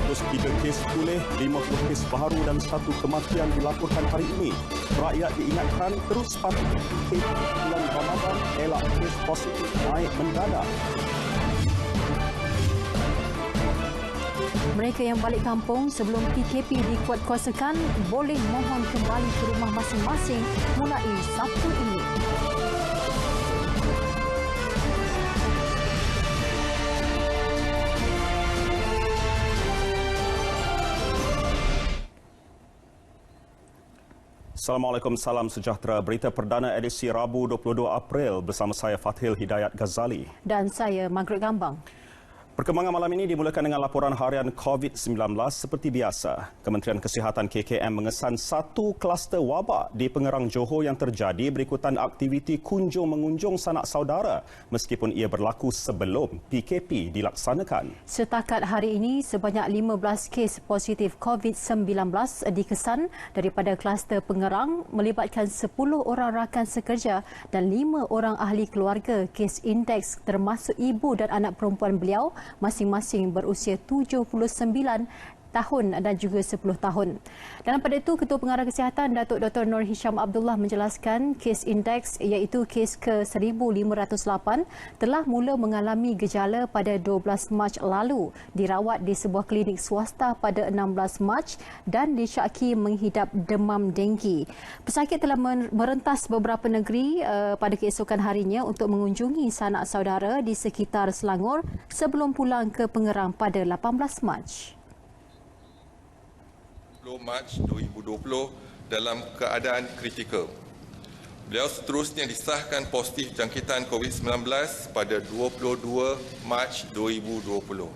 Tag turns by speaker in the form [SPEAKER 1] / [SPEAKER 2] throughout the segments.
[SPEAKER 1] 103 kes pulih, 50 kes baharu dan 1 kematian dilaporkan hari ini. Rakyat diingatkan terus patuhi bulan Ramadan, elak kes positif naik mendadak.
[SPEAKER 2] Mereka yang balik kampung sebelum PKP dikuatkuasakan boleh mohon kembali ke rumah masing-masing mulai Sabtu ini.
[SPEAKER 1] Assalamualaikum, salam sejahtera. Berita perdana edisi Rabu 22 April bersama saya Fathil Hidayat Ghazali.
[SPEAKER 2] Dan saya Margaret Gambang.
[SPEAKER 1] Perkembangan malam ini dimulakan dengan laporan harian COVID-19 seperti biasa. Kementerian Kesihatan KKM mengesan 1 kluster wabak di Pengerang Johor yang terjadi berikutan aktiviti kunjung-mengunjung sanak saudara meskipun ia berlaku sebelum PKP dilaksanakan.
[SPEAKER 2] Setakat hari ini, sebanyak 15 kes positif COVID-19 dikesan daripada kluster Pengerang melibatkan 10 orang rakan sekerja dan 5 orang ahli keluarga. Kes indeks termasuk ibu dan anak perempuan beliau masing-masing berusia 79 tahun dan juga 10 tahun. Dalam pada itu, Ketua Pengarah Kesihatan Datuk Dr. Nur Hisham Abdullah menjelaskan kes indeks iaitu kes ke-1508 telah mula mengalami gejala pada 12 Mac lalu, dirawat di sebuah klinik swasta pada 16 Mac dan disyaki menghidap demam denggi. Pesakit telah merentas beberapa negeri pada keesokan harinya untuk mengunjungi sanak saudara di sekitar Selangor sebelum pulang ke Pengerang pada 18 Mac.
[SPEAKER 3] 10 Mac 2020 dalam keadaan kritikal. Beliau seterusnya disahkan positif jangkitan COVID-19 pada 22 Mac 2020.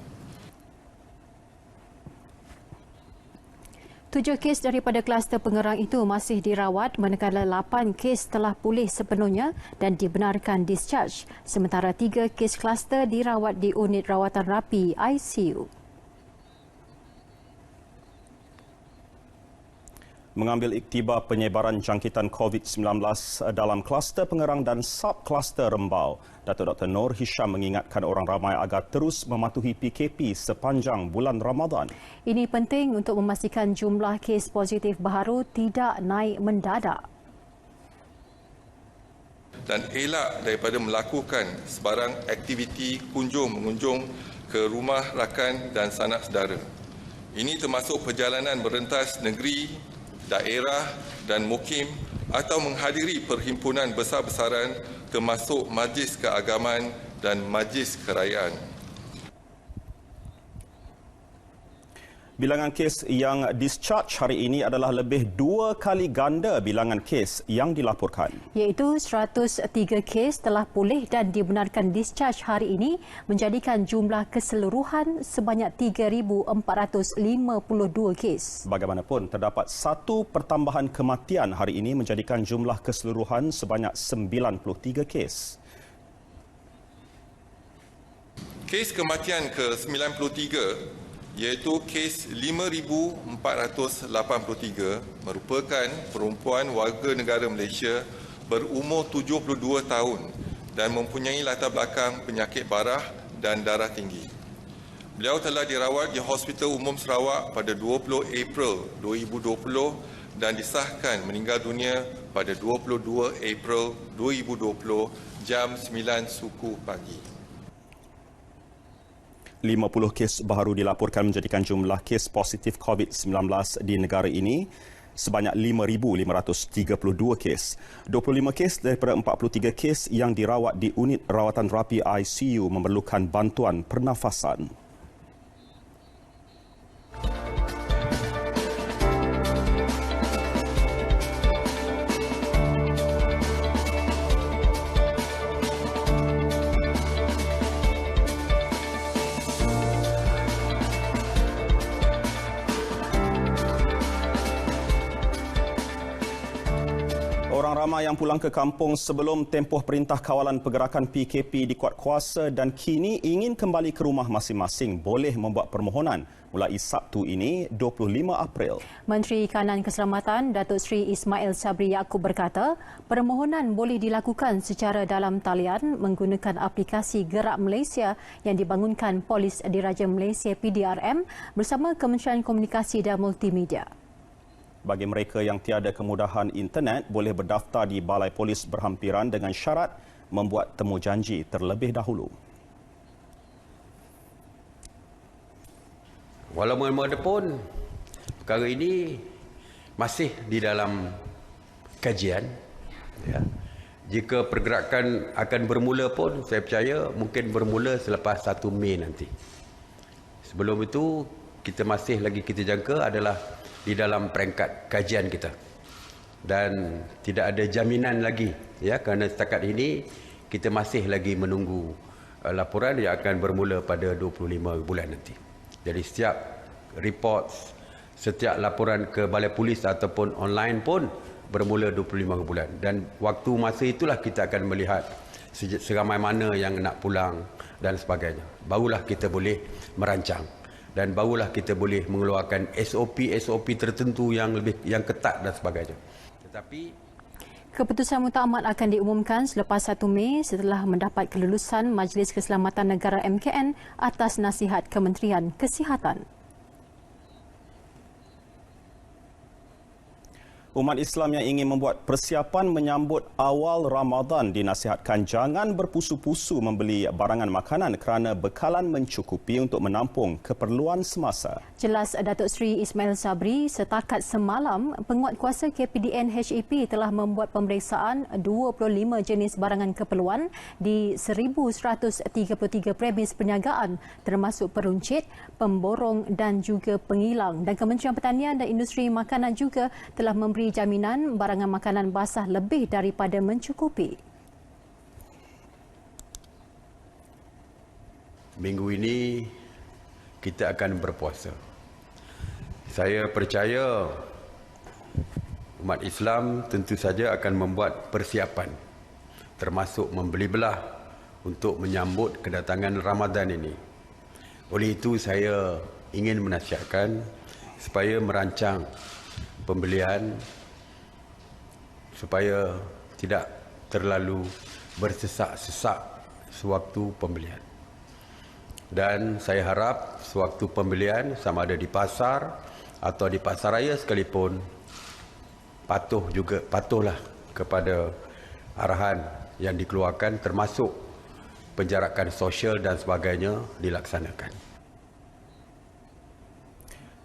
[SPEAKER 2] 7 kes daripada kluster Pengerang itu masih dirawat manakala 8 kes telah pulih sepenuhnya dan dibenarkan discharge. Sementara 3 kes kluster dirawat di unit rawatan rapi ICU.
[SPEAKER 1] Mengambil iktibar penyebaran jangkitan COVID-19 dalam kluster Pengerang dan sub-kluster Rembau, Datuk Dr. Nur Hisham mengingatkan orang ramai agar terus mematuhi PKP sepanjang bulan Ramadan.
[SPEAKER 2] Ini penting untuk memastikan jumlah kes positif baharu tidak naik mendadak.
[SPEAKER 3] Dan elak daripada melakukan sebarang aktiviti kunjung-mengunjung ke rumah rakan dan sanak saudara. Ini termasuk perjalanan merentas negeri, daerah dan mukim atau menghadiri perhimpunan besar-besaran termasuk majlis keagamaan dan majlis kerajaan.
[SPEAKER 1] Bilangan kes yang discharge hari ini adalah lebih 2 kali ganda bilangan kes yang dilaporkan.
[SPEAKER 2] Iaitu 103 kes telah pulih dan dibenarkan discharge hari ini menjadikan jumlah keseluruhan sebanyak 3,452 kes.
[SPEAKER 1] Bagaimanapun, terdapat 1 pertambahan kematian hari ini menjadikan jumlah keseluruhan sebanyak 93 kes.
[SPEAKER 3] Kes kematian ke-93 iaitu kes 5,483 merupakan perempuan warga negara Malaysia berumur 72 tahun dan mempunyai latar belakang penyakit barah dan darah tinggi. Beliau telah dirawat di Hospital Umum Sarawak pada 20 April 2020 dan disahkan meninggal dunia pada 22 April 2020 jam 9 suku pagi.
[SPEAKER 1] 50 kes baharu dilaporkan menjadikan jumlah kes positif COVID-19 di negara ini sebanyak 5,532 kes. 25 kes daripada 43 kes yang dirawat di unit rawatan rapi ICU memerlukan bantuan pernafasan. Orang ramai yang pulang ke kampung sebelum tempoh perintah kawalan pergerakan PKP dikuat kuasa dan kini ingin kembali ke rumah masing-masing boleh membuat permohonan mulai Sabtu ini 25 April.
[SPEAKER 2] Menteri Kanan Keselamatan Datuk Seri Ismail Sabri Yaakob berkata, permohonan boleh dilakukan secara dalam talian menggunakan aplikasi Gerak Malaysia yang dibangunkan Polis Diraja Malaysia PDRM bersama Kementerian Komunikasi dan Multimedia.
[SPEAKER 1] Bagi mereka yang tiada kemudahan internet, boleh berdaftar di Balai Polis berhampiran dengan syarat membuat temujanji terlebih dahulu.
[SPEAKER 4] Walaupun ada pun, perkara ini masih di dalam kajian. Ya. Jika pergerakan akan bermula pun, saya percaya mungkin bermula selepas 1 Mei nanti. Sebelum itu, kita masih lagi kita jangka adalah di dalam peringkat kajian kita. Dan tidak ada jaminan lagi, ya, kerana setakat ini kita masih lagi menunggu laporan yang akan bermula pada 25 bulan nanti. Jadi setiap report, setiap laporan ke Balai Polis ataupun online pun bermula 25 bulan. Dan waktu masa itulah kita akan melihat seramai mana yang nak pulang dan sebagainya. Barulah kita boleh merancang. Dan barulah kita boleh mengeluarkan SOP tertentu yang ketat dan sebagainya. Tetapi
[SPEAKER 2] keputusan muktamad akan diumumkan selepas 1 Mei setelah mendapat kelulusan Majlis Keselamatan Negara MKN atas nasihat Kementerian Kesihatan.
[SPEAKER 1] Umat Islam yang ingin membuat persiapan menyambut awal Ramadan dinasihatkan jangan berpusu-pusu membeli barangan makanan kerana bekalan mencukupi untuk menampung keperluan semasa.
[SPEAKER 2] Jelas Datuk Seri Ismail Sabri, setakat semalam, penguatkuasa KPDN HAP telah membuat pemeriksaan 25 jenis barangan keperluan di 1,133 premis perniagaan termasuk peruncit, pemborong dan juga pengilang. Dan Kementerian Pertanian dan Industri Makanan juga telah memberi jaminan barangan makanan basah lebih daripada mencukupi.
[SPEAKER 4] Minggu ini kita akan berpuasa. Saya percaya umat Islam tentu saja akan membuat persiapan termasuk membeli belah untuk menyambut kedatangan Ramadan ini. Oleh itu saya ingin menasihatkan supaya merancang pembelian supaya tidak terlalu bersesak-sesak sewaktu pembelian. Dan saya harap sewaktu pembelian sama ada di pasar atau di pasar raya sekalipun patuhlah kepada arahan yang dikeluarkan termasuk penjarakan sosial dan sebagainya dilaksanakan.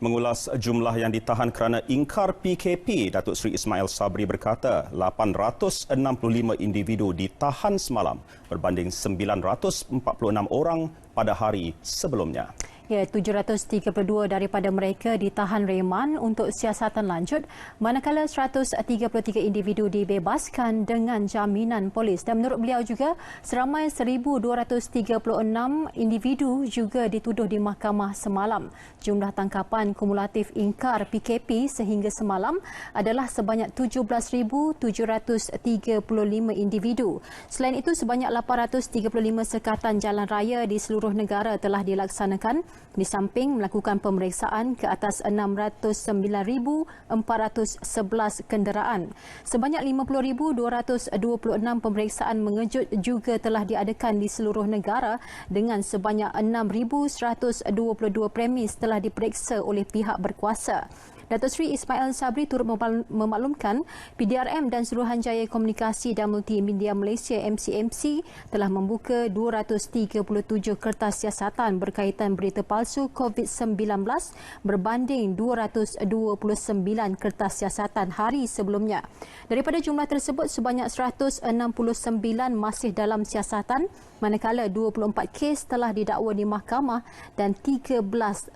[SPEAKER 1] Mengulas jumlah yang ditahan kerana ingkar PKP, Datuk Seri Ismail Sabri berkata 865 individu ditahan semalam berbanding 946 orang pada hari sebelumnya.
[SPEAKER 2] Ya, 732 daripada mereka ditahan reman untuk siasatan lanjut, manakala 133 individu dibebaskan dengan jaminan polis. Dan menurut beliau juga, seramai 1,236 individu juga dituduh di mahkamah semalam. Jumlah tangkapan kumulatif ingkar PKP sehingga semalam adalah sebanyak 17,735 individu. Selain itu, sebanyak 835 sekatan jalan raya di seluruh negara telah dilaksanakan di samping melakukan pemeriksaan ke atas 609,411 kenderaan. Sebanyak 50,226 pemeriksaan mengejut juga telah diadakan di seluruh negara dengan sebanyak 6,122 premis telah diperiksa oleh pihak berkuasa. Datuk Seri Ismail Sabri turut memaklumkan PDRM dan Suruhanjaya Komunikasi dan Multimedia Malaysia MCMC telah membuka 237 kertas siasatan berkaitan berita palsu COVID-19 berbanding 229 kertas siasatan hari sebelumnya. Daripada jumlah tersebut, sebanyak 169 masih dalam siasatan, manakala 24 kes telah didakwa di mahkamah dan 13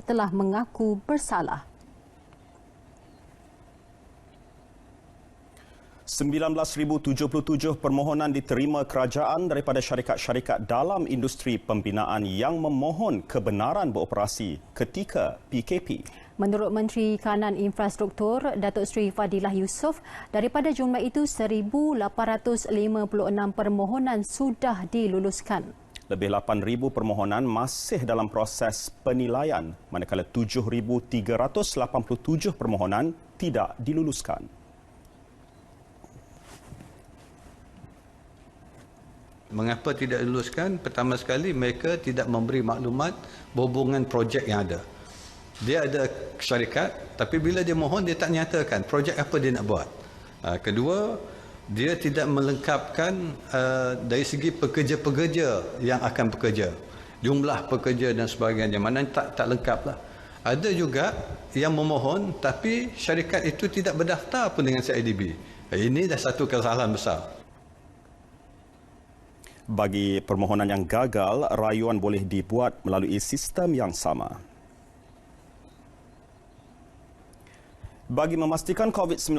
[SPEAKER 2] telah mengaku bersalah.
[SPEAKER 1] 19,077 permohonan diterima kerajaan daripada syarikat-syarikat dalam industri pembinaan yang memohon kebenaran beroperasi ketika PKP.
[SPEAKER 2] Menurut Menteri Kanan Infrastruktur, Datuk Seri Fadilah Yusof, daripada jumlah itu 1,856 permohonan sudah diluluskan.
[SPEAKER 1] Lebih 8,000 permohonan masih dalam proses penilaian, manakala 7,387 permohonan tidak diluluskan.
[SPEAKER 5] Mengapa tidak diluluskan? Pertama sekali, mereka tidak memberi maklumat berhubungan projek yang ada. Dia ada syarikat, tapi bila dia mohon, dia tak nyatakan projek apa dia nak buat. Kedua, dia tidak melengkapkan dari segi pekerja-pekerja yang akan bekerja. Jumlah pekerja dan sebagainya, mana tak lengkap lah. Ada juga yang memohon, tapi syarikat itu tidak berdaftar pun dengan CIDB. Ini dah satu kesalahan besar.
[SPEAKER 1] Bagi permohonan yang gagal, rayuan boleh dibuat melalui sistem yang sama. Bagi memastikan COVID-19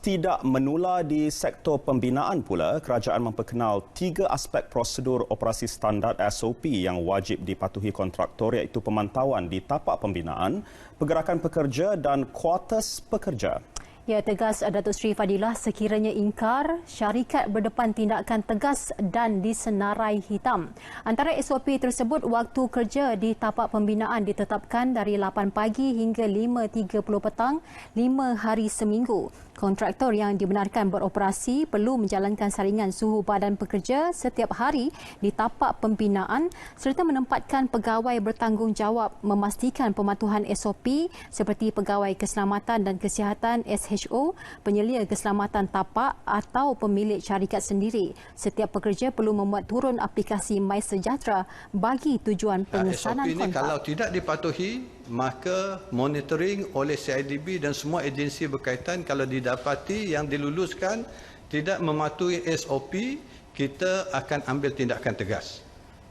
[SPEAKER 1] tidak menular di sektor pembinaan pula, kerajaan memperkenal 3 aspek prosedur operasi standard SOP yang wajib dipatuhi kontraktor, iaitu pemantauan di tapak pembinaan, pergerakan pekerja dan kuartus pekerja.
[SPEAKER 2] Ya, tegas Datuk Seri Fadilah, sekiranya ingkar, syarikat berdepan tindakan tegas dan disenarai hitam. Antara SOP tersebut, waktu kerja di tapak pembinaan ditetapkan dari 8 pagi hingga 5.30 petang, 5 hari seminggu. Kontraktor yang dibenarkan beroperasi perlu menjalankan saringan suhu badan pekerja setiap hari di tapak pembinaan serta menempatkan pegawai bertanggungjawab memastikan pematuhan SOP seperti pegawai keselamatan dan kesihatan SHO, penyelia keselamatan tapak atau pemilik syarikat sendiri. Setiap pekerja perlu membuat turun aplikasi MySejahtera bagi tujuan pengesanan
[SPEAKER 5] SOP ini
[SPEAKER 2] kontrak.
[SPEAKER 5] kalau tidak dipatuhi, maka monitoring oleh CIDB dan semua agensi berkaitan, kalau didapati yang diluluskan tidak mematuhi SOP, kita akan ambil tindakan tegas.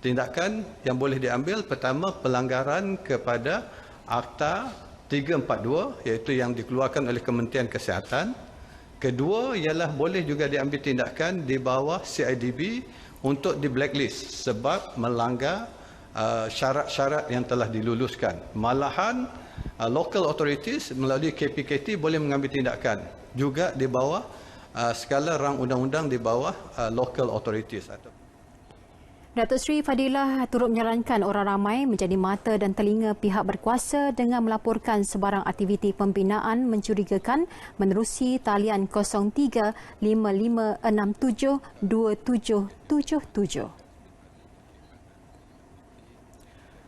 [SPEAKER 5] Tindakan yang boleh diambil, pertama, pelanggaran kepada Akta 342, iaitu yang dikeluarkan oleh Kementerian Kesihatan. Kedua, ialah boleh juga diambil tindakan di bawah CIDB untuk di blacklist sebab melanggar syarat-syarat yang telah diluluskan. Malahan local authorities melalui KPKT boleh mengambil tindakan juga di bawah skala rang undang-undang di bawah local authorities.
[SPEAKER 2] Datuk Seri Fadilah turut menyarankan orang ramai menjadi mata dan telinga pihak berkuasa dengan melaporkan sebarang aktiviti pembinaan mencurigakan menerusi talian 0355672777.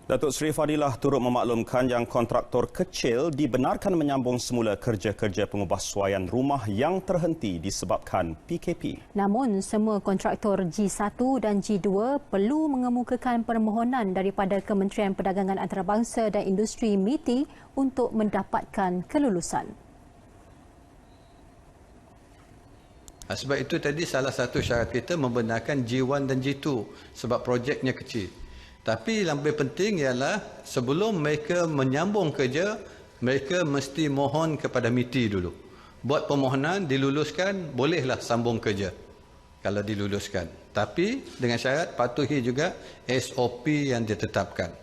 [SPEAKER 1] Datuk Seri Fadilah turut memaklumkan yang kontraktor kecil dibenarkan menyambung semula kerja-kerja pengubahsuaian rumah yang terhenti disebabkan PKP.
[SPEAKER 2] Namun, semua kontraktor G1 dan G2 perlu mengemukakan permohonan daripada Kementerian Perdagangan Antarabangsa dan Industri MITI untuk mendapatkan kelulusan.
[SPEAKER 5] Sebab itu tadi salah satu syarat kita membenarkan G1 dan G2 sebab projeknya kecil. Tapi yang lebih penting ialah sebelum mereka menyambung kerja, mereka mesti mohon kepada MITI dulu. Buat permohonan, diluluskan, bolehlah sambung kerja kalau diluluskan. Tapi dengan syarat patuhi juga SOP yang ditetapkan.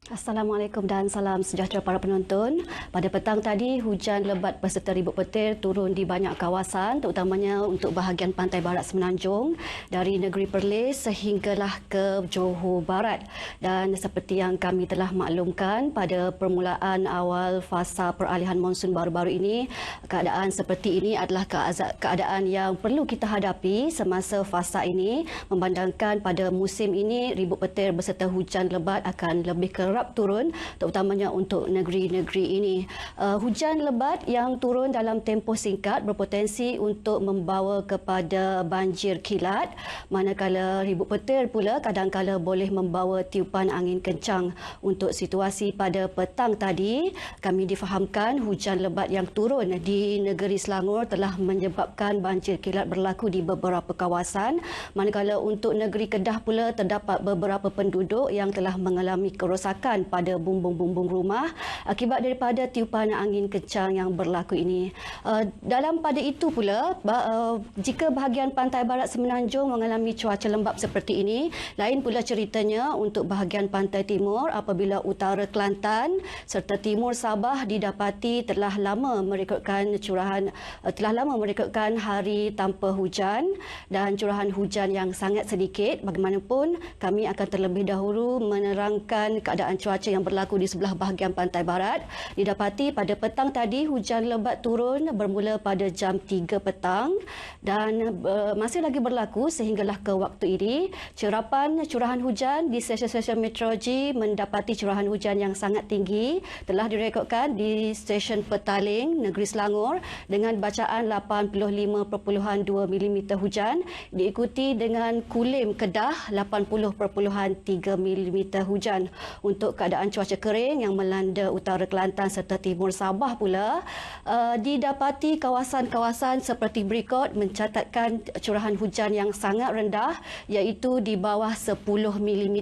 [SPEAKER 6] Assalamualaikum dan salam sejahtera para penonton. Pada petang tadi, hujan lebat beserta ribut petir turun di banyak kawasan, terutamanya untuk bahagian pantai barat Semenanjung dari negeri Perlis sehinggalah ke Johor Barat. Dan seperti yang kami telah maklumkan, pada permulaan awal fasa peralihan monsun baru-baru ini, keadaan seperti ini adalah keadaan yang perlu kita hadapi semasa fasa ini, memandangkan pada musim ini ribut petir beserta hujan lebat akan lebih kerap turun, terutamanya untuk negeri-negeri ini. Hujan lebat yang turun dalam tempoh singkat berpotensi untuk membawa kepada banjir kilat, manakala ribut petir pula kadang-kala boleh membawa tiupan angin kencang. Untuk situasi pada petang tadi, kami difahamkan hujan lebat yang turun di negeri Selangor telah menyebabkan banjir kilat berlaku di beberapa kawasan, manakala untuk negeri Kedah pula terdapat beberapa penduduk yang telah mengalami kerosakan pada bumbung-bumbung rumah akibat daripada tiupan angin kencang yang berlaku ini. Dalam pada itu pula, jika bahagian pantai barat Semenanjung mengalami cuaca lembap seperti ini, lain pula ceritanya untuk bahagian pantai timur apabila utara Kelantan serta timur Sabah didapati telah lama merekodkan hari tanpa hujan dan curahan hujan yang sangat sedikit. Bagaimanapun, kami akan terlebih dahulu menerangkan keadaan cuaca yang berlaku di sebelah bahagian pantai barat. Didapati pada petang tadi hujan lebat turun bermula pada jam 3 petang dan masih lagi berlaku sehinggalah ke waktu ini. Curahan hujan di stesen-stesen meteorologi mendapati curahan hujan yang sangat tinggi telah direkodkan di stesen Petaling, Negeri Selangor dengan bacaan 85.2 mm hujan, diikuti dengan Kulim, Kedah 80.3 mm hujan. Untuk keadaan cuaca kering yang melanda utara Kelantan serta timur Sabah pula, didapati kawasan-kawasan seperti berikut mencatatkan curahan hujan yang sangat rendah, iaitu di bawah 10 mm.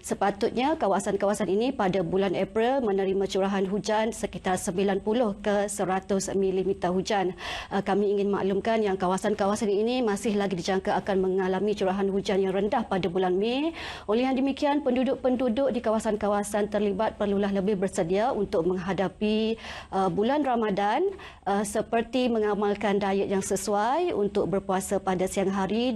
[SPEAKER 6] Sepatutnya kawasan-kawasan ini pada bulan April menerima curahan hujan sekitar 90 ke 100 mm hujan. Kami ingin maklumkan yang kawasan-kawasan ini masih lagi dijangka akan mengalami curahan hujan yang rendah pada bulan Mei. Oleh yang demikian, penduduk-penduduk di kawasan-kawasan terlibat perlulah lebih bersedia untuk menghadapi bulan Ramadan, seperti mengamalkan diet yang sesuai untuk berpuasa pada siang hari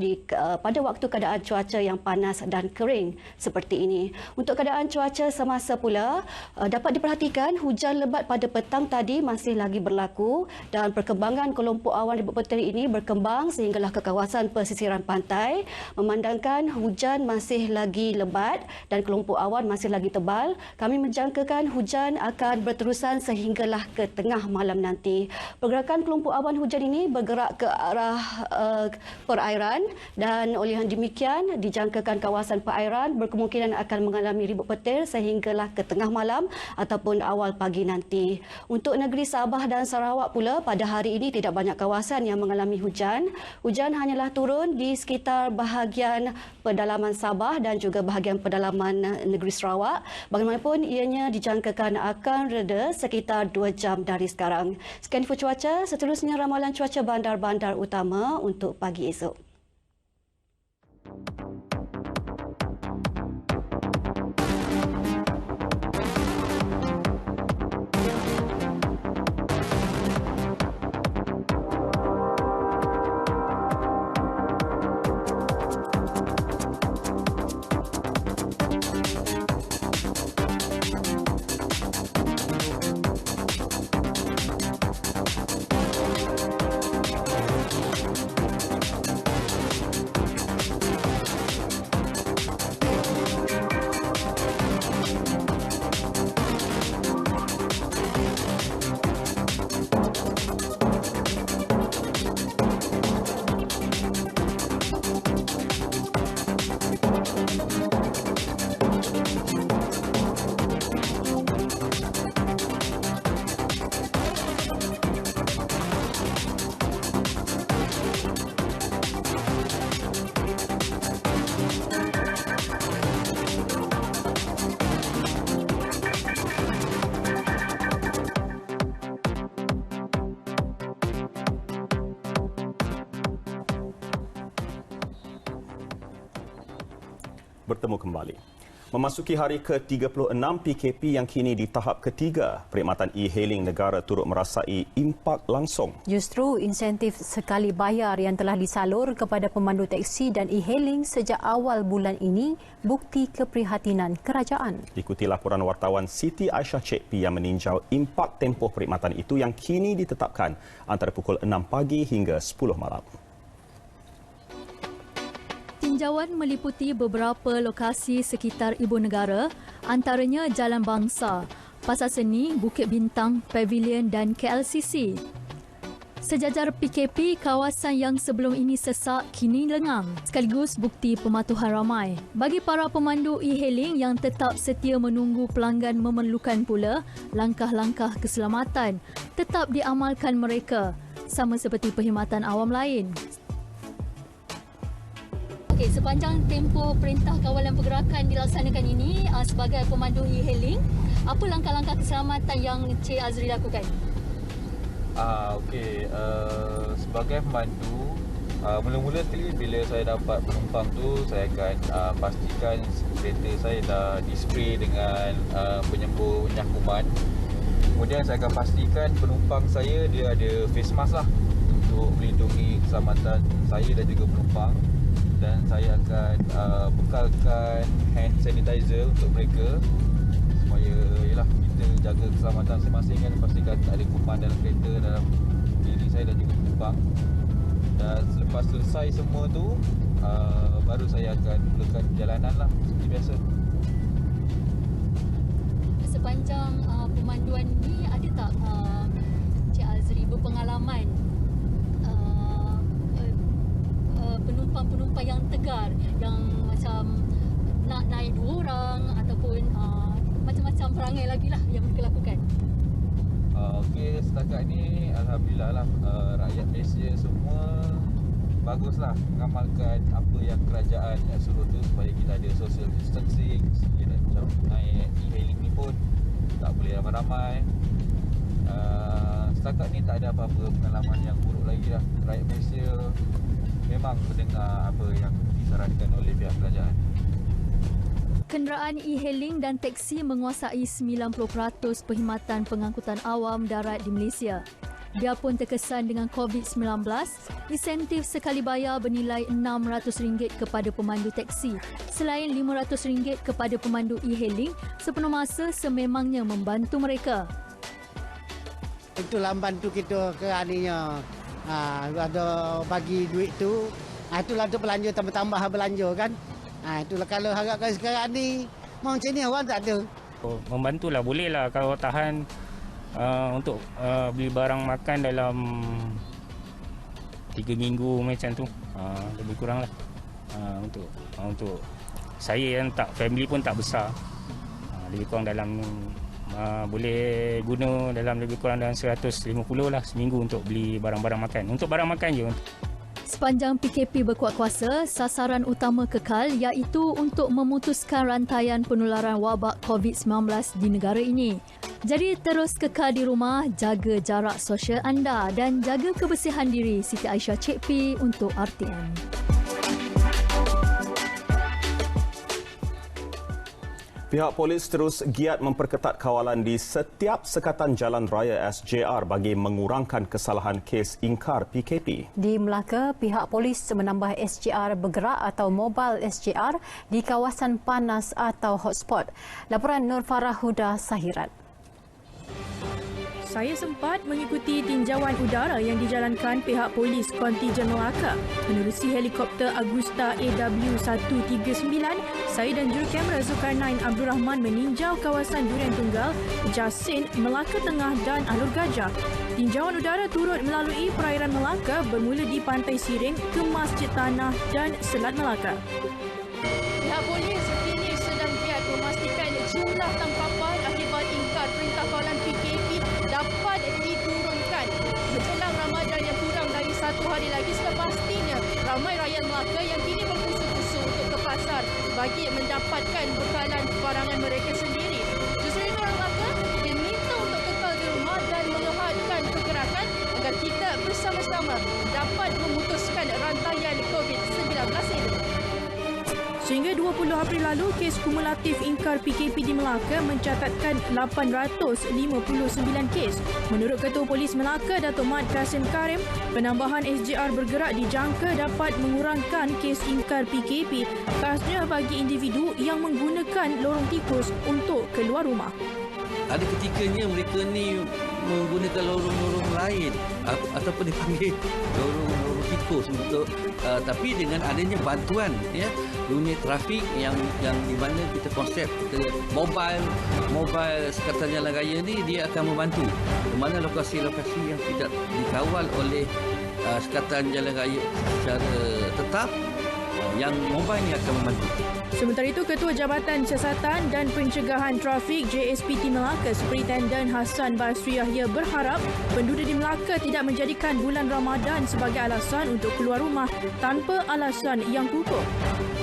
[SPEAKER 6] pada waktu keadaan cuaca yang panas dan kering seperti ini. Untuk keadaan cuaca semasa pula, dapat diperhatikan hujan lebat pada petang tadi masih lagi berlaku dan perkembangan kelompok awan ribut petir ini berkembang sehinggalah ke kawasan pesisiran pantai. Memandangkan hujan masih lagi lebat dan kelompok awan masih lagi tebal, kami menjangkakan hujan akan berterusan sehinggalah ke tengah malam nanti. Pergerakan kelompok awan hujan ini bergerak ke arah perairan dan oleh yang demikian dijangkakan kawasan perairan berkemungkinan akan mengalami ribut petir sehinggalah ke tengah malam ataupun awal pagi nanti. Untuk negeri Sabah dan Sarawak pula, pada hari ini tidak banyak kawasan yang mengalami hujan. Hujan hanyalah turun di sekitar bahagian pedalaman Sabah dan juga bahagian pedalaman negeri Sarawak. Bagaimanapun, ianya dijangkakan akan reda sekitar 2 jam dari sekarang. Sekian info cuaca, seterusnya ramalan cuaca bandar-bandar utama untuk pagi esok.
[SPEAKER 1] Bertemu kembali. Memasuki hari ke-36 PKP yang kini di tahap ketiga, perkhidmatan e-hailing negara turut merasai impak langsung.
[SPEAKER 2] Justru insentif sekali bayar yang telah disalur kepada pemandu teksi dan e-hailing sejak awal bulan ini bukti keprihatinan kerajaan. Ikuti laporan wartawan Siti Aisyah Cik P yang meninjau impak tempoh perkhidmatan itu yang kini ditetapkan antara pukul 6 pagi hingga 10 malam.
[SPEAKER 7] Tinjauan meliputi beberapa lokasi sekitar ibu negara, antaranya Jalan Bangsa, Pasar Seni, Bukit Bintang, Pavilion dan KLCC. Sejajar PKP, kawasan yang sebelum ini sesak kini lengang, sekaligus bukti pematuhan ramai. Bagi para pemandu e-hailing yang tetap setia menunggu pelanggan memerlukan pula, langkah-langkah keselamatan tetap diamalkan mereka, sama seperti perkhidmatan awam lain. Okey, sepanjang tempoh perintah kawalan pergerakan dilaksanakan ini, sebagai pemandu e-hailing, apa langkah-langkah keselamatan yang Cik Azri lakukan?
[SPEAKER 8] Okey, sebagai pemandu, mula-mula sekali bila saya dapat penumpang tu, saya akan pastikan kereta saya dah dispray dengan penyembuh minyak kuman. Kemudian saya akan pastikan penumpang saya dia ada face mask lah untuk melindungi keselamatan saya dan juga penumpang. Dan saya akan bekalkan hand sanitizer untuk mereka supaya kita jaga keselamatan masing-masing kan, pastikan tak ada kuman dalam kereta, dalam diri saya dan juga penumpang. Dan selepas selesai semua tu, baru saya akan mulakan perjalanan lah seperti biasa.
[SPEAKER 7] Sepanjang pemanduan ni, ada tak Cik Azri berpengalaman penumpang-penumpang yang tegar, yang macam nak naik 2 orang ataupun macam-macam perangai lagi lah yang mereka lakukan?
[SPEAKER 8] Okey, setakat ni Alhamdulillah lah, rakyat Malaysia semua baguslah mengamalkan apa yang kerajaan suruh tu, supaya kita ada social distancing. Kita macam naik e-hailing ni pun tak boleh ramai-ramai. Setakat ni tak ada apa-apa pengalaman yang buruk lagi lah. Rakyat Malaysia memang mendengar apa yang disarankan oleh pihak kerajaan.
[SPEAKER 7] Kenderaan e-hailing dan teksi menguasai 90% perkhidmatan pengangkutan awam darat di Malaysia. Biarpun terkesan dengan COVID-19, insentif sekali bayar bernilai RM600 kepada pemandu teksi, selain RM500 kepada pemandu e-hailing sepenuh masa sememangnya membantu mereka.
[SPEAKER 9] Itulah bantu kita ke aninya. Ada bagi duit tu, itulah tu belanja, tambah-tambah belanja kan. Itulah kalau harapkan sekarang ni macam ni orang tak ada.
[SPEAKER 10] Membantulah, boleh lah kalau tahan untuk beli barang makan dalam 3 minggu macam tu, lebih kurang lah. Untuk saya yang tak, family pun tak besar, lebih kurang dalam boleh guna dalam lebih kurang dalam 150 lah seminggu untuk beli barang-barang makan. Untuk barang makan je.
[SPEAKER 7] Sepanjang PKP berkuat kuasa, sasaran utama kekal iaitu untuk memutuskan rantaian penularan wabak COVID-19 di negara ini. Jadi terus kekal di rumah, jaga jarak sosial anda dan jaga kebersihan diri. Siti Aisyah Cik P untuk RTM.
[SPEAKER 1] Pihak polis terus giat memperketat kawalan di setiap sekatan jalan raya SJR bagi mengurangkan kesalahan kes ingkar PKP.
[SPEAKER 2] Di Melaka, pihak polis menambah SJR bergerak atau mobile SJR di kawasan panas atau hotspot. Laporan Nur Farah Huda Sahirat.
[SPEAKER 11] Saya sempat mengikuti tinjauan udara yang dijalankan pihak polis kontijen Melaka. Menerusi helikopter Agusta AW139, saya dan jurukamera Zulkarnain Abdul Rahman meninjau kawasan Durian Tunggal, Jasin, Melaka Tengah dan Alur Gajah. Tinjauan udara turut melalui perairan Melaka bermula di Pantai Siring ke Masjid Tanah dan Selat Melaka.
[SPEAKER 12] Pihak polis kini sedang giat memastikan jumlah tangkapan akibat ingkar perintah kawalan PKP dapat diturunkan. Menjelang Ramadan yang kurang dari 1 hari lagi, sudah pastinya ramai rakyat Melaka yang kini berpusu-pusu untuk ke pasar bagi mendapatkan bekalan barangan mereka sendiri. Justru itu orang Melaka diminta untuk kekal di rumah dan mengehatkan pergerakan agar kita bersama-sama dapat memutuskan rantaian COVID-19 ini.
[SPEAKER 11] Sehingga 20 April lalu, kes kumulatif ingkar PKP di Melaka mencatatkan 859 kes. Menurut Ketua Polis Melaka, Datuk Mat Kasim Karim, penambahan SJR bergerak dijangka dapat mengurangkan kes ingkar PKP, khasnya bagi individu yang menggunakan lorong tikus untuk keluar rumah.
[SPEAKER 13] Ada ketikanya mereka ni menggunakan lorong-lorong lain ataupun dipanggil lorong tikus untuk tapi dengan adanya bantuan ya unit trafik yang di mana kita konsep kita mobile Sekatan Jalan Raya ni dia akan membantu di mana lokasi-lokasi yang tidak dikawal oleh Sekatan Jalan Raya secara tetap yang mobile ni akan membantu.
[SPEAKER 11] Sementara itu, Ketua Jabatan Siasatan dan Pencegahan Trafik JSPT Melaka, Superintendent Hassan Basri Yahya berharap penduduk di Melaka tidak menjadikan bulan Ramadan sebagai alasan untuk keluar rumah tanpa alasan yang kukuh.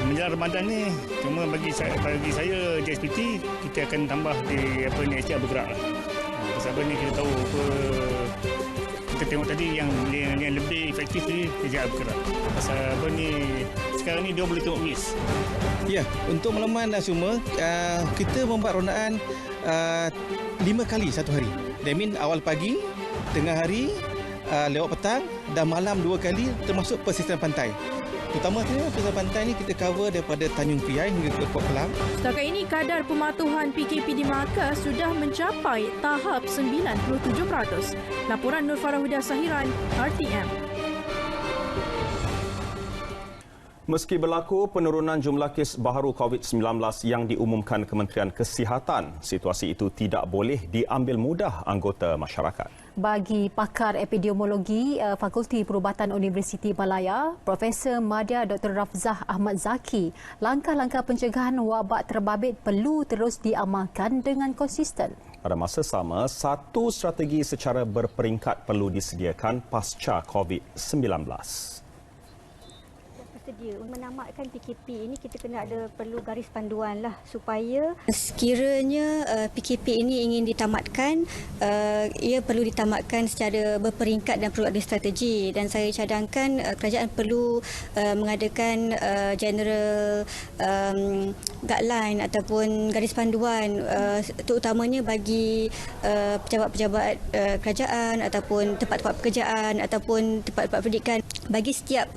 [SPEAKER 10] Menjelang Ramadan ni cuma bagi saya JSPT kita akan tambah di setiap bergerak lah. Sebab ni kita tahu kita tengok tadi yang lebih efektif ni setiap bergerak. Pasal sekarang ni dia boleh tengok miss.
[SPEAKER 14] Ya, untuk Melaman dan semua kita membuat rondaan 5 kali satu hari. That mean awal pagi, tengah hari, lewat petang dan malam 2 kali termasuk pesisir pantai. Terutama pesisir pantai ni kita cover daripada Tanjung Piai hingga ke Port Kelang.
[SPEAKER 11] Setakat ini kadar pematuhan PKP di Melaka sudah mencapai tahap 97%. Laporan Nur Farah Sahiran, RTM.
[SPEAKER 1] Meski berlaku penurunan jumlah kes baharu COVID-19 yang diumumkan Kementerian Kesihatan, situasi itu tidak boleh diambil mudah anggota masyarakat.
[SPEAKER 2] Bagi pakar epidemiologi Fakulti Perubatan Universiti Malaya, Profesor Madya Dr. Rafzah Ahmad Zaki, langkah-langkah pencegahan wabak terbabit perlu terus diamalkan dengan konsisten.
[SPEAKER 1] Pada masa sama, satu strategi secara berperingkat perlu disediakan pasca COVID-19.
[SPEAKER 15] Sedia menamatkan PKP ini kita kena ada perlu garis panduan lah supaya sekiranya PKP ini ingin ditamatkan ia perlu ditamatkan secara berperingkat dan perlu ada strategi dan saya cadangkan kerajaan perlu mengadakan general guideline ataupun garis panduan terutamanya bagi pejabat-pejabat kerajaan ataupun tempat-tempat pekerjaan ataupun tempat-tempat pendidikan bagi setiap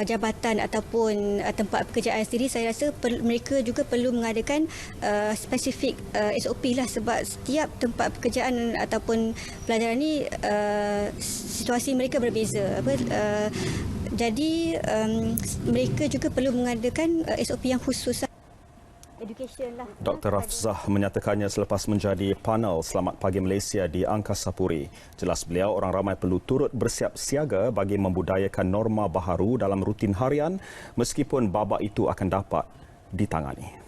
[SPEAKER 15] jabatan ataupun tempat pekerjaan sendiri. Saya rasa mereka juga perlu mengadakan spesifik SOP lah sebab setiap tempat pekerjaan ataupun pelajaran ni situasi mereka berbeza. Jadi mereka juga perlu mengadakan SOP yang khusus.
[SPEAKER 1] Dr. Rafzah menyatakannya selepas menjadi panel Selamat Pagi Malaysia di Angkasa Puri. Jelas beliau, orang ramai perlu turut bersiap siaga bagi membudayakan norma baharu dalam rutin harian meskipun babak itu akan dapat ditangani.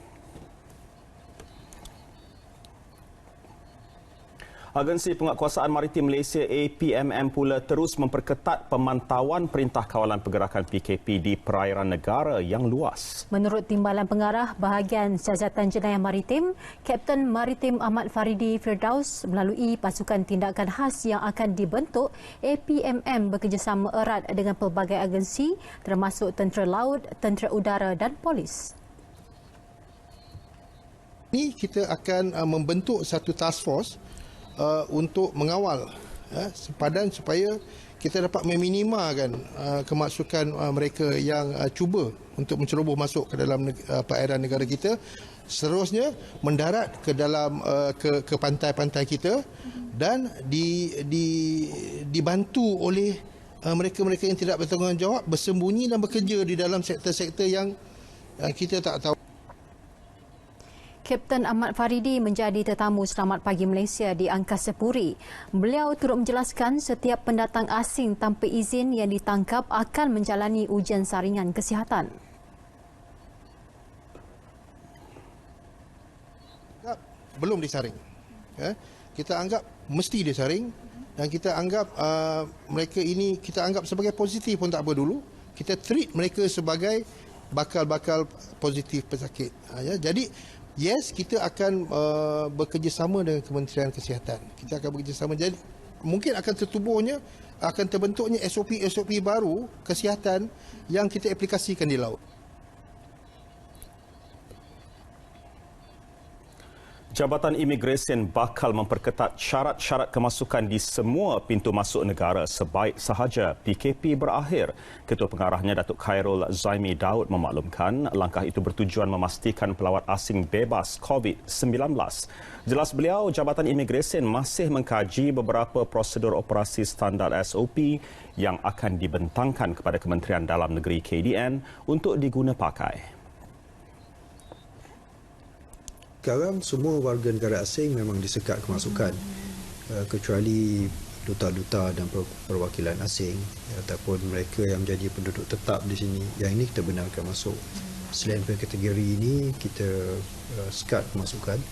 [SPEAKER 1] Agensi Penguatkuasaan Maritim Malaysia APMM pula terus memperketat pemantauan Perintah Kawalan Pergerakan PKP di perairan negara yang luas.
[SPEAKER 2] Menurut Timbalan Pengarah Bahagian Siasatan Jenayah Maritim, Kapten Maritim Ahmad Faridi Firdaus melalui pasukan tindakan khas yang akan dibentuk, APMM bekerjasama erat dengan pelbagai agensi termasuk Tentera Laut, Tentera Udara dan Polis.
[SPEAKER 16] Ini kita akan membentuk satu task force untuk mengawal sepadan supaya kita dapat meminimakan kemasukan mereka yang cuba untuk menceroboh masuk ke dalam perairan negara kita, seterusnya mendarat ke dalam ke pantai-pantai kita dan dibantu oleh mereka-mereka yang tidak bertanggungjawab bersembunyi dan bekerja di dalam sektor-sektor yang kita tak tahu.
[SPEAKER 2] Kapten Ahmad Faridi menjadi tetamu Selamat Pagi Malaysia di Angkasa Puri. Beliau turut menjelaskan setiap pendatang asing tanpa izin yang ditangkap akan menjalani ujian saringan kesihatan.
[SPEAKER 16] Belum disaring. Kita anggap mesti disaring dan kita anggap mereka ini kita anggap sebagai positif pun tak apa dulu. Kita treat mereka sebagai bakal-bakal positif pesakit. Jadi yes, kita akan bekerjasama dengan Kementerian Kesihatan. Kita akan bekerjasama. Jadi mungkin akan terbentuknya SOP baru kesihatan yang kita aplikasikan di laut.
[SPEAKER 1] Jabatan Imigresen bakal memperketat syarat-syarat kemasukan di semua pintu masuk negara sebaik sahaja PKP berakhir. Ketua Pengarahnya Datuk Khairul Zaimi Daud memaklumkan langkah itu bertujuan memastikan pelawat asing bebas COVID-19. Jelas beliau, Jabatan Imigresen masih mengkaji beberapa prosedur operasi standar SOP yang akan dibentangkan kepada Kementerian Dalam Negeri KDN untuk diguna pakai.
[SPEAKER 17] Sekarang semua warga negara asing memang disekat kemasukan kecuali duta-duta dan perwakilan asing ataupun mereka yang menjadi penduduk tetap di sini, yang ini kita benarkan masuk. Selain kategori ini kita sekat kemasukan,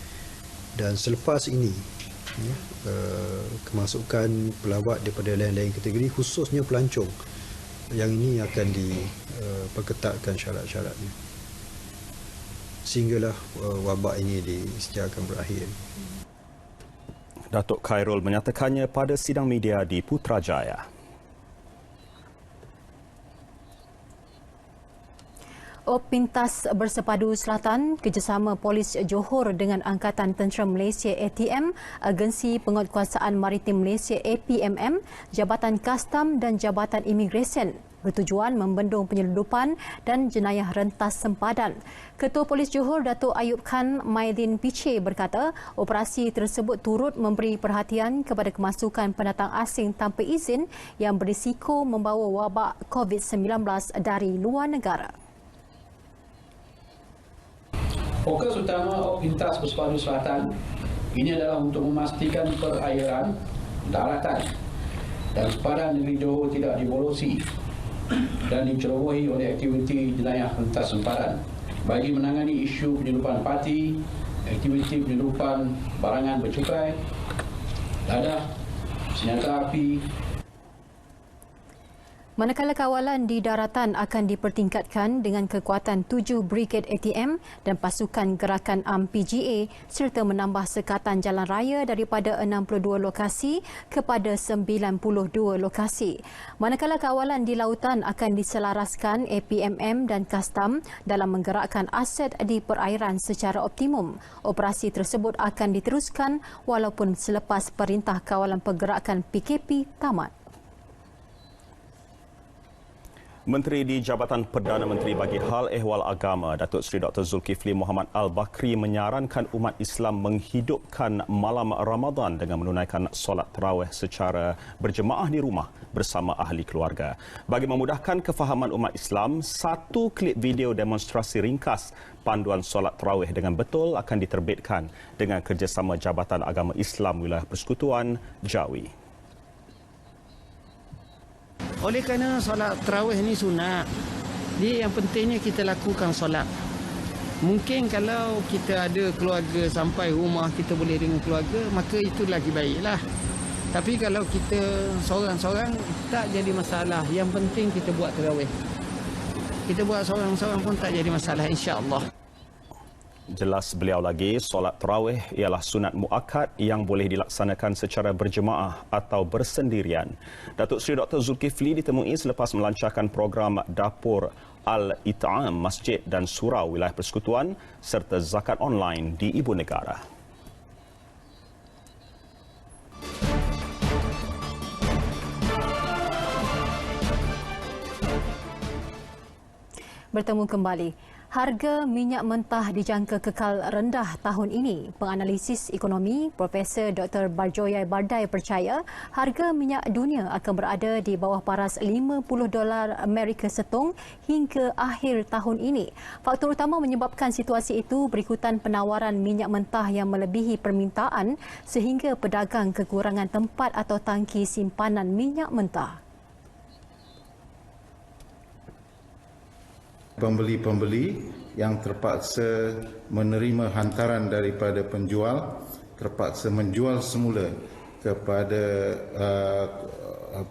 [SPEAKER 17] dan selepas ini kemasukan pelawat daripada lain-lain kategori khususnya pelancong, yang ini akan diperketatkan syarat-syaratnya sehinggalah wabak ini disediakan berakhir.
[SPEAKER 1] Datuk Khairul menyatakannya pada sidang media di Putrajaya.
[SPEAKER 2] Pintas Bersepadu Selatan, kerjasama Polis Johor dengan Angkatan Tentera Malaysia ATM, Agensi Penguatkuasaan Maritim Malaysia APMM, Jabatan Kastam dan Jabatan Imigresen bertujuan membendung penyeludupan dan jenayah rentas sempadan. Ketua Polis Johor Datuk Ayub Khan Maidin Piche berkata, operasi tersebut turut memberi perhatian kepada kemasukan pendatang asing tanpa izin yang berisiko membawa wabak COVID-19 dari luar negara.
[SPEAKER 18] Fokus utama Pintas Bersepadu Selatan ini adalah untuk memastikan perairan, daratan dan sempadan negeri Johor tidak dibolosi dan dicerobohi oleh aktiviti jenayah rentas sempadan. Bagi menangani isu penyeludupan parti, aktiviti penyeludupan barangan bercukai, dadah, senjata api.
[SPEAKER 2] Manakala kawalan di daratan akan dipertingkatkan dengan kekuatan 7 Brigade ATM dan pasukan gerakan AM PGA serta menambah sekatan jalan raya daripada 62 lokasi kepada 92 lokasi. Manakala kawalan di lautan akan diselaraskan APMM dan Kastam dalam menggerakkan aset di perairan secara optimum. Operasi tersebut akan diteruskan walaupun selepas Perintah Kawalan Pergerakan PKP tamat.
[SPEAKER 1] Menteri di Jabatan Perdana Menteri bagi Hal Ehwal Agama, Datuk Seri Dr. Zulkifli Muhammad Al-Bakri menyarankan umat Islam menghidupkan malam Ramadan dengan menunaikan solat tarawih secara berjemaah di rumah bersama ahli keluarga. Bagi memudahkan kefahaman umat Islam, satu klip video demonstrasi ringkas panduan solat tarawih dengan betul akan diterbitkan dengan kerjasama Jabatan Agama Islam Wilayah Persekutuan Jawi.
[SPEAKER 9] Oleh kerana solat tarawih ni sunat, jadi yang pentingnya kita lakukan solat. Mungkin kalau kita ada keluarga sampai rumah kita boleh dengan keluarga, maka itu lagi baiklah. Tapi kalau kita seorang-seorang tak jadi masalah. Yang penting kita buat tarawih. Kita buat seorang-seorang pun tak jadi masalah, insya-Allah.
[SPEAKER 1] Jelas beliau lagi, solat tarawih ialah sunat muakkad yang boleh dilaksanakan secara berjemaah atau bersendirian. Datuk Seri Dr. Zulkifli ditemui selepas melancarkan program Dapur Al-It'am Masjid dan Surau Wilayah Persekutuan serta zakat online di Ibu Negara.
[SPEAKER 2] Bertemu kembali. Harga minyak mentah dijangka kekal rendah tahun ini. Penganalisis ekonomi Profesor Dr. Barjoya Bardai percaya harga minyak dunia akan berada di bawah paras $50 Amerika setong hingga akhir tahun ini. Faktor utama menyebabkan situasi itu berikutan penawaran minyak mentah yang melebihi permintaan sehingga pedagang kekurangan tempat atau tangki simpanan minyak mentah.
[SPEAKER 19] Pembeli-pembeli yang terpaksa menerima hantaran daripada penjual terpaksa menjual semula kepada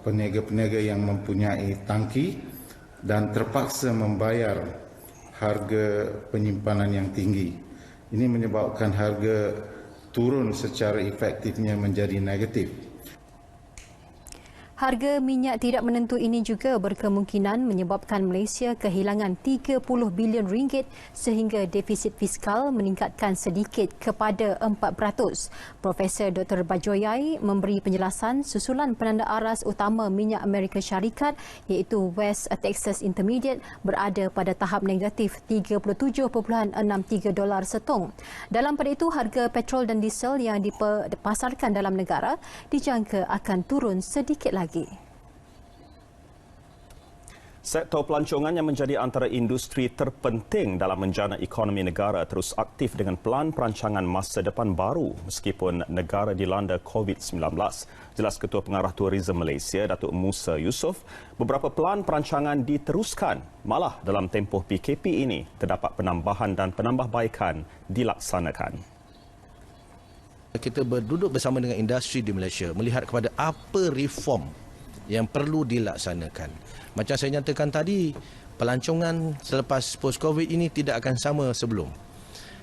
[SPEAKER 19] peniaga-peniaga yang mempunyai tangki dan terpaksa membayar harga penyimpanan yang tinggi. Ini menyebabkan harga turun secara efektifnya menjadi negatif.
[SPEAKER 2] Harga minyak tidak menentu ini juga berkemungkinan menyebabkan Malaysia kehilangan 30 bilion ringgit sehingga defisit fiskal meningkatkan sedikit kepada 4%. Profesor Dr. Bajoyai memberi penjelasan susulan penanda aras utama minyak Amerika Syarikat iaitu West Texas Intermediate berada pada tahap negatif $37.63 setong. Dalam pada itu, harga petrol dan diesel yang dipasarkan dalam negara dijangka akan turun sedikit lagi.
[SPEAKER 1] Sektor pelancongan yang menjadi antara industri terpenting dalam menjana ekonomi negara terus aktif dengan pelan perancangan masa depan baru meskipun negara dilanda COVID-19. Jelas Ketua Pengarah Tourism Malaysia, Datuk Musa Yusof, beberapa pelan perancangan diteruskan. Malah dalam tempoh PKP ini terdapat penambahan dan penambahbaikan dilaksanakan.
[SPEAKER 20] Kita berduduk bersama dengan industri di Malaysia melihat kepada apa reform yang perlu dilaksanakan. Macam saya nyatakan tadi, pelancongan selepas post-COVID ini tidak akan sama sebelum.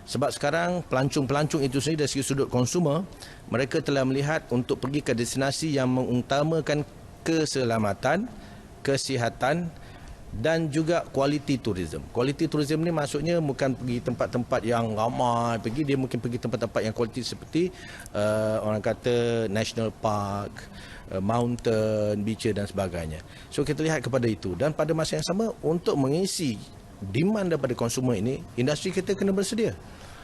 [SPEAKER 20] Sebab sekarang pelancong-pelancong itu sendiri dari segi sudut konsumer, mereka telah melihat untuk pergi ke destinasi yang mengutamakan keselamatan, kesihatan dan juga quality tourism. Quality tourism ni maksudnya bukan pergi tempat-tempat yang ramai, dia mungkin pergi tempat-tempat yang quality seperti orang kata national park, mountain, beach dan sebagainya. So kita lihat kepada itu dan pada masa yang sama untuk mengisi demand daripada konsumer ini, industri kita kena bersedia.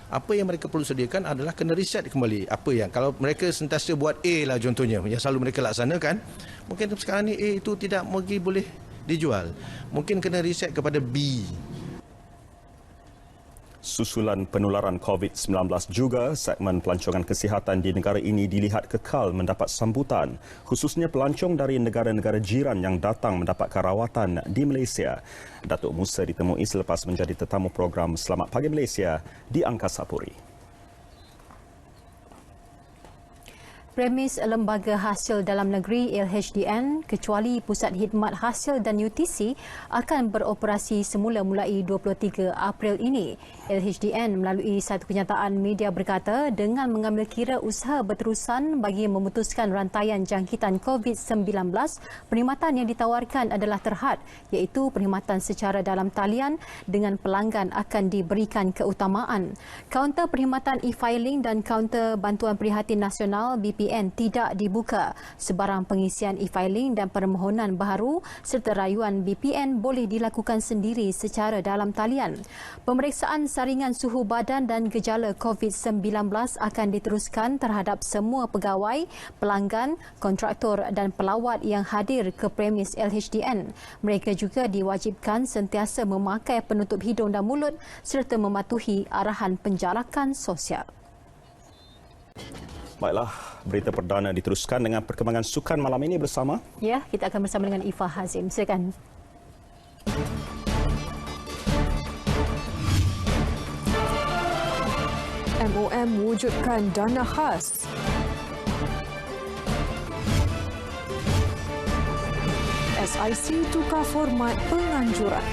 [SPEAKER 20] Apa yang mereka perlu sediakan adalah kena riset kembali apa yang kalau mereka sentiasa buat A lah contohnya yang selalu mereka laksanakan, mungkin sekarang ni A itu tidak boleh dijual. Mungkin kena riset kepada B.
[SPEAKER 1] Susulan penularan COVID-19 juga, segmen pelancongan kesihatan di negara ini dilihat kekal mendapat sambutan, khususnya pelancong dari negara-negara jiran yang datang mendapatkan rawatan di Malaysia. Datuk Musa ditemui selepas menjadi tetamu program Selamat Pagi Malaysia di Angkasa Puri.
[SPEAKER 2] Premis Lembaga Hasil Dalam Negeri LHDN kecuali Pusat Khidmat Hasil dan UTC akan beroperasi semula mulai 23 April ini. LHDN melalui satu kenyataan media berkata dengan mengambil kira usaha berterusan bagi memutuskan rantaian jangkitan COVID-19, perkhidmatan yang ditawarkan adalah terhad iaitu perkhidmatan secara dalam talian dengan pelanggan akan diberikan keutamaan. Kaunter perkhidmatan e-filing dan kaunter bantuan prihatin nasional BP tidak dibuka. Sebarang pengisian e-filing dan permohonan baharu serta rayuan BPN boleh dilakukan sendiri secara dalam talian. Pemeriksaan saringan suhu badan dan gejala COVID-19 akan diteruskan terhadap semua pegawai, pelanggan, kontraktor dan pelawat yang hadir ke premis LHDN. Mereka juga diwajibkan sentiasa memakai penutup hidung dan mulut serta mematuhi arahan penjarakan sosial.
[SPEAKER 1] Baiklah, berita perdana diteruskan dengan perkembangan sukan malam ini bersama.
[SPEAKER 2] Ya, kita akan bersama dengan Ifah Hazim. Silakan.
[SPEAKER 21] MOM wujudkan dana khas. SIC tukar format penganjuran.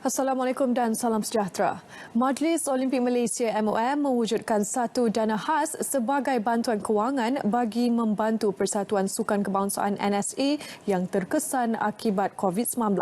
[SPEAKER 21] Assalamualaikum dan salam sejahtera. Majlis Olimpik Malaysia MOM mewujudkan satu dana khas sebagai bantuan kewangan bagi membantu Persatuan Sukan Kebangsaan NSA yang terkesan akibat COVID-19.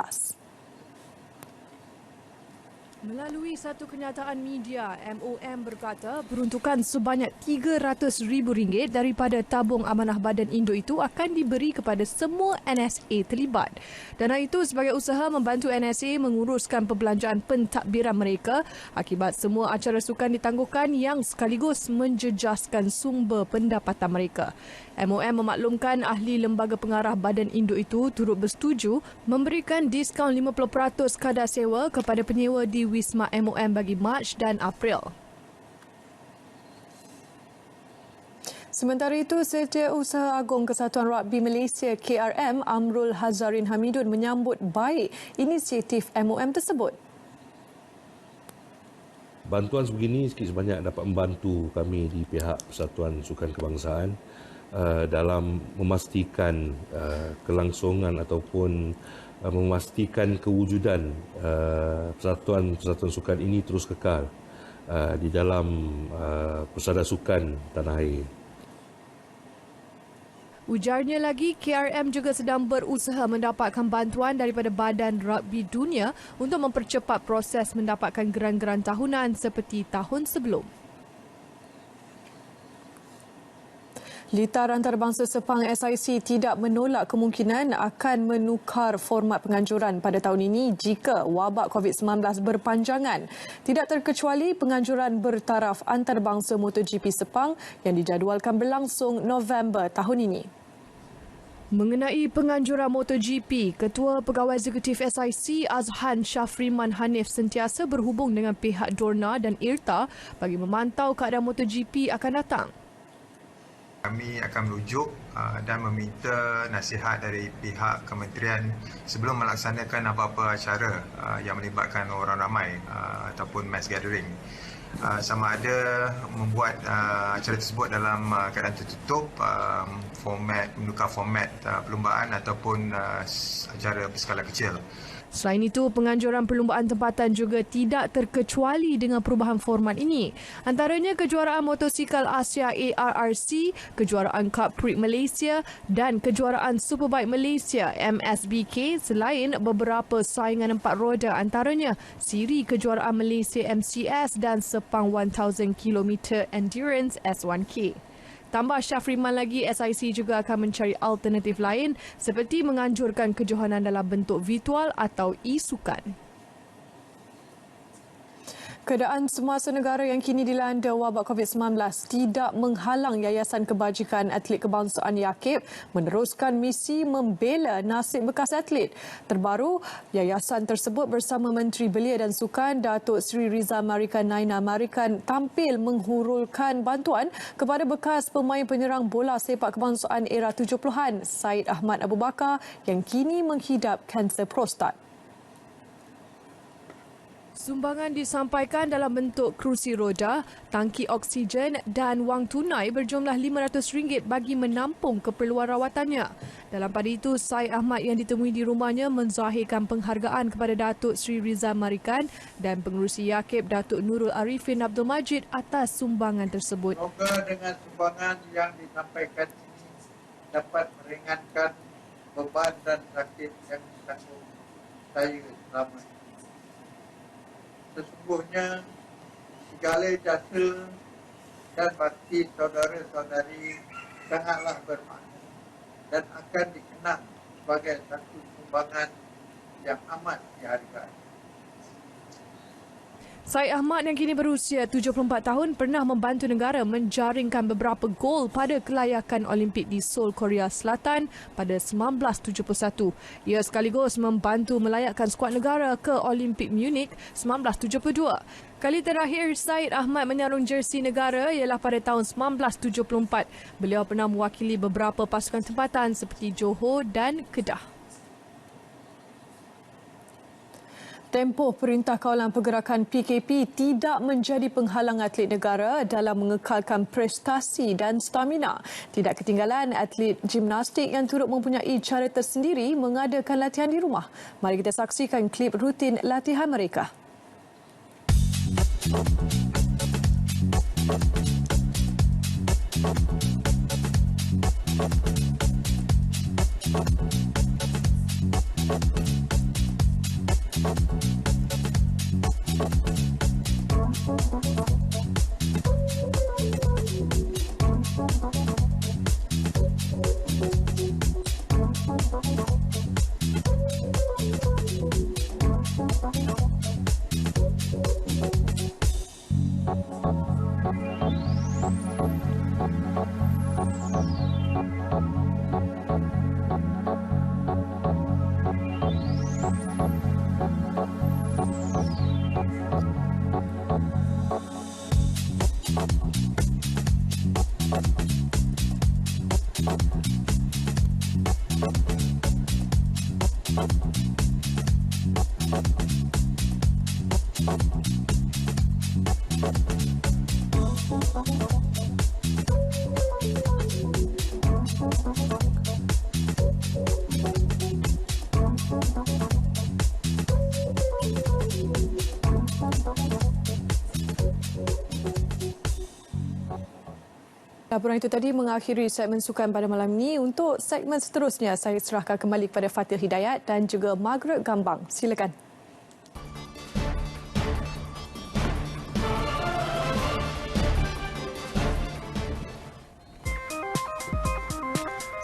[SPEAKER 21] Melalui satu kenyataan media, MOM berkata peruntukan sebanyak RM300,000 daripada tabung amanah badan induk itu akan diberi kepada semua NSA terlibat. Dana itu sebagai usaha membantu NSA menguruskan perbelanjaan pentadbiran mereka akibat semua acara sukan ditangguhkan yang sekaligus menjejaskan sumber pendapatan mereka. MOM memaklumkan ahli lembaga pengarah badan induk itu turut bersetuju memberikan diskaun 50% kadar sewa kepada penyewa di Wisma MOM bagi Mac dan April. Sementara itu, Setiausaha Agung Kesatuan Rugby Malaysia KRM Amrul Hazarin Hamidun menyambut baik inisiatif MOM tersebut.
[SPEAKER 22] Bantuan sebegini sikit sebanyak dapat membantu kami di pihak Persatuan Sukan Kebangsaan dalam memastikan kelangsungan ataupun memastikan kewujudan persatuan-persatuan sukan ini terus kekal di dalam persada sukan tanah air.
[SPEAKER 21] Ujarnya lagi, KRM juga sedang berusaha mendapatkan bantuan daripada Badan Rugby Dunia untuk mempercepat proses mendapatkan geran-geran tahunan seperti tahun sebelum. Litar Antarabangsa Sepang SIC tidak menolak kemungkinan akan menukar format penganjuran pada tahun ini jika wabak COVID-19 berpanjangan. Tidak terkecuali penganjuran bertaraf antarabangsa MotoGP Sepang yang dijadualkan berlangsung November tahun ini. Mengenai penganjuran MotoGP, Ketua Pegawai Eksekutif SIC Azhan Syafriman Hanif sentiasa berhubung dengan pihak Dorna dan IRTA bagi memantau keadaan MotoGP akan datang.
[SPEAKER 3] Kami akan merujuk dan meminta nasihat dari pihak kementerian sebelum melaksanakan apa-apa acara yang melibatkan orang ramai ataupun mass gathering. Sama ada membuat acara tersebut dalam keadaan tertutup, menukar format perlumbaan ataupun acara berskala kecil.
[SPEAKER 21] Selain itu, penganjuran perlumbaan tempatan juga tidak terkecuali dengan perubahan format ini. Antaranya kejuaraan motosikal Asia ARRC, kejuaraan Cup Prix Malaysia dan kejuaraan Superbike Malaysia MSBK selain beberapa saingan 4 roda antaranya siri kejuaraan Malaysia MCS dan Sepang 1000 km Endurance S1K. Tambah Syafriman lagi, SIC juga akan mencari alternatif lain seperti menganjurkan kejohanan dalam bentuk virtual atau e-sukan. Keadaan semasa negara yang kini dilanda wabak COVID-19 tidak menghalang Yayasan Kebajikan Atlet Kebangsaan YAKIB meneruskan misi membela nasib bekas atlet. Terbaru, yayasan tersebut bersama Menteri Belia dan Sukan Datuk Seri Riza Marikan Naina Marikan tampil menghurulkan bantuan kepada bekas pemain penyerang bola sepak kebangsaan era 70-an Syed Ahmad Abu Bakar yang kini menghidap kanser prostat. Sumbangan disampaikan dalam bentuk kerusi roda, tangki oksigen dan wang tunai berjumlah RM500 bagi menampung keperluan rawatannya. Dalam pada itu, Syed Ahmad yang ditemui di rumahnya menzahirkan penghargaan kepada Datuk Seri Riza Marikan dan pengerusi YAKIB Datuk Nurul Arifin Abdul Majid atas sumbangan tersebut.
[SPEAKER 4] Semoga dengan sumbangan yang disampaikan ini dapat meringankan beban dan sakit yang ditanggung saya selama ini. Sesungguhnya segala jasa dan bakti saudara-saudari sangatlah bermakna dan akan dikenang sebagai satu sumbangan yang amat dihargai.
[SPEAKER 21] Syed Ahmad yang kini berusia 74 tahun pernah membantu negara menjaringkan beberapa gol pada kelayakan Olimpik di Seoul, Korea Selatan pada 1971. Ia sekaligus membantu melayakkan skuad negara ke Olimpik Munich 1972. Kali terakhir Syed Ahmad menyarung jersey negara ialah pada tahun 1974. Beliau pernah mewakili beberapa pasukan tempatan seperti Johor dan Kedah. Tempoh Perintah Kawalan Pergerakan PKP tidak menjadi penghalang atlet negara dalam mengekalkan prestasi dan stamina. Tidak ketinggalan atlet gimnastik yang turut mempunyai cara tersendiri mengadakan latihan di rumah. Mari kita saksikan klip rutin latihan mereka. Laporan itu tadi mengakhiri segmen sukan pada malam ini. Untuk segmen seterusnya, saya serahkan kembali kepada Fatil Hidayat dan juga Margaret Gambang. Silakan.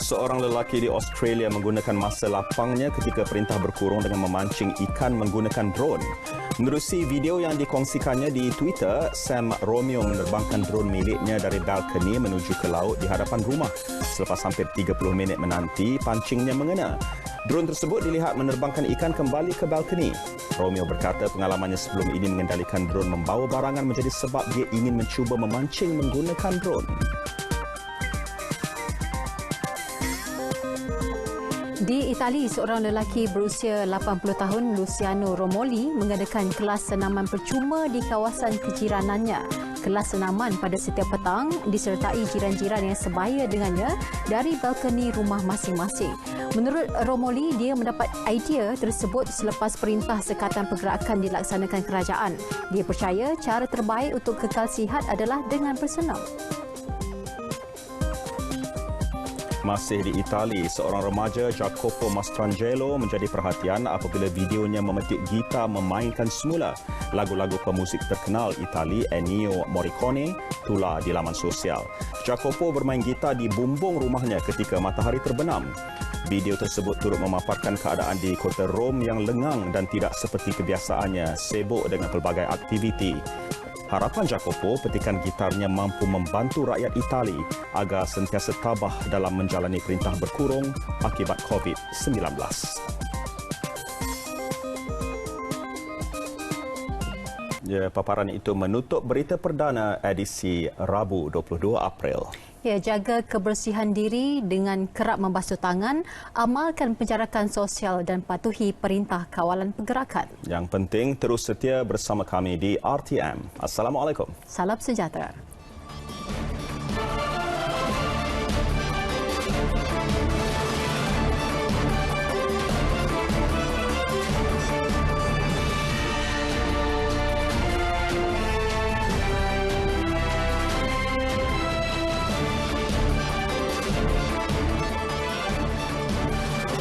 [SPEAKER 1] Seorang lelaki di Australia menggunakan masa lapangnya ketika perintah berkurung dengan memancing ikan menggunakan drone. Menerusi video yang dikongsikannya di Twitter, Sam Romeo menerbangkan drone miliknya dari balkoni menuju ke laut di hadapan rumah. Selepas hampir 30 minit menanti, pancingnya mengena. Drone tersebut dilihat menerbangkan ikan kembali ke balkoni. Romeo berkata pengalamannya sebelum ini mengendalikan drone membawa barangan menjadi sebab dia ingin mencuba memancing menggunakan drone.
[SPEAKER 2] Di Itali, seorang lelaki berusia 80 tahun, Luciano Romoli, mengadakan kelas senaman percuma di kawasan kejiranannya. Kelas senaman pada setiap petang disertai jiran-jiran yang sebaya dengannya dari balkoni rumah masing-masing. Menurut Romoli, dia mendapat idea tersebut selepas perintah sekatan pergerakan dilaksanakan kerajaan. Dia percaya cara terbaik untuk kekal sihat adalah dengan bersenam.
[SPEAKER 1] Masih di Itali, seorang remaja Jacopo Mastrangelo menjadi perhatian apabila videonya memetik gitar memainkan semula lagu-lagu pemuzik terkenal Itali Ennio Morricone tular di laman sosial. Jacopo bermain gitar di bumbung rumahnya ketika matahari terbenam. Video tersebut turut memaparkan keadaan di kota Rom yang lengang dan tidak seperti kebiasaannya sibuk dengan pelbagai aktiviti. Harapan Jacopo, petikan gitarnya mampu membantu rakyat Itali agar sentiasa tabah dalam menjalani perintah berkurung akibat COVID-19. Ya, paparan itu menutup berita perdana edisi Rabu 22 April.
[SPEAKER 2] Ya, jaga kebersihan diri dengan kerap membasuh tangan, amalkan penjarakan sosial dan patuhi perintah kawalan pergerakan.
[SPEAKER 1] Yang penting terus setia bersama kami di RTM. Assalamualaikum.
[SPEAKER 2] Salam sejahtera.